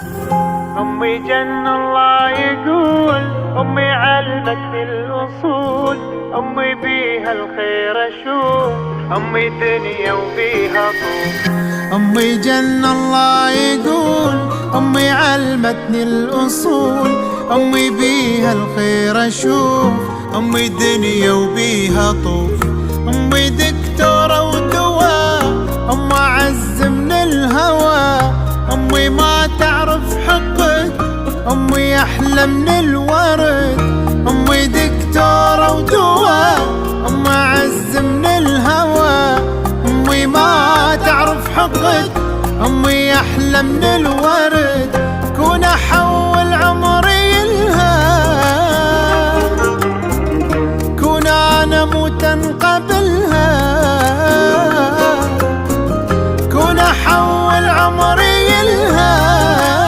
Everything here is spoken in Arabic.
أمي جن الله يقول، أمي علمتني الأصول، أمي بيها الخير أشوف، أمي دنيا وبيها طول. أمي جن الله يقول، أمي علمتني الأصول، أمي بيها الخير أشوف، أمي دنيا وبيها طوف. أمي دكتورة ودواء، أم أعز من الهوى، أمي ما تعرف حقد، أمي أحلى من الورد. أمي دكتورة ودواء، أم أعز من الهوى، أمي ما تعرف حقد، أمي أحلى من الورد.